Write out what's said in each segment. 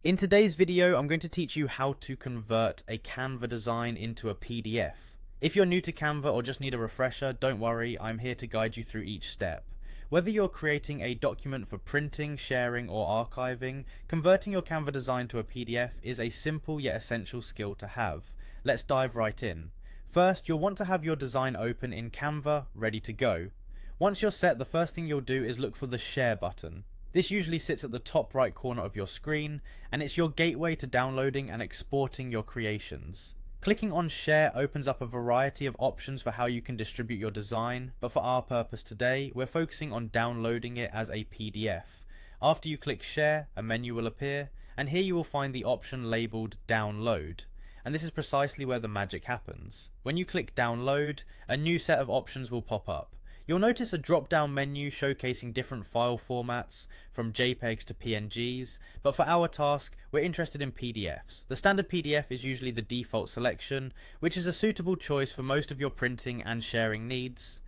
In today's video, I'm going to teach you how to convert a Canva design into a PDF. If you're new to Canva or just need a refresher, don't worry, I'm here to guide you through each step. Whether you're creating a document for printing, sharing, or archiving, converting your Canva design to a PDF is a simple yet essential skill to have. Let's dive right in. First, you'll want to have your design open in Canva, ready to go. Once you're set, the first thing you'll do is look for the Share button. This usually sits at the top right corner of your screen, and it's your gateway to downloading and exporting your creations. Clicking on Share opens up a variety of options for how you can distribute your design, but for our purpose today, we're focusing on downloading it as a PDF. After you click Share, a menu will appear, and here you will find the option labeled Download. And this is precisely where the magic happens. When you click Download, a new set of options will pop up. You'll notice a drop-down menu showcasing different file formats, from JPEGs to PNGs, but for our task, we're interested in PDFs. The standard PDF is usually the default selection, which is a suitable choice for most of your printing and sharing needs.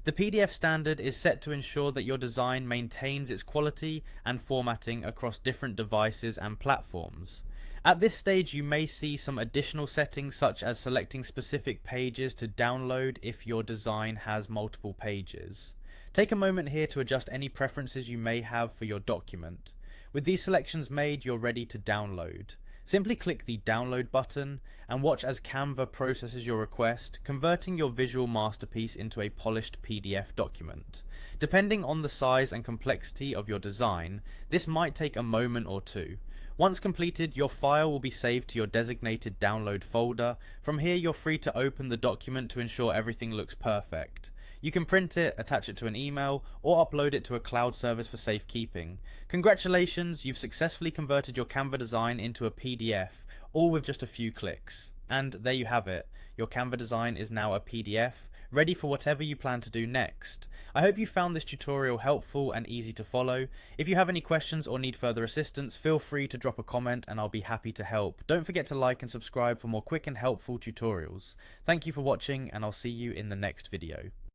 The PDF standard is set to ensure that your design maintains its quality and formatting across different devices and platforms. At this stage, you may see some additional settings, such as selecting specific pages to download if your design has multiple pages. Take a moment here to adjust any preferences you may have for your document. With these selections made, you're ready to download. Simply click the download button and watch as Canva processes your request, converting your visual masterpiece into a polished PDF document. Depending on the size and complexity of your design, this might take a moment or two. Once completed, your file will be saved to your designated download folder. From here, you're free to open the document to ensure everything looks perfect. You can print it, attach it to an email, or upload it to a cloud service for safekeeping. Congratulations, you've successfully converted your Canva design into a PDF, all with just a few clicks. And there you have it. Your Canva design is now a PDF, ready for whatever you plan to do next. I hope you found this tutorial helpful and easy to follow. If you have any questions or need further assistance, feel free to drop a comment and I'll be happy to help. Don't forget to like and subscribe for more quick and helpful tutorials. Thank you for watching, and I'll see you in the next video.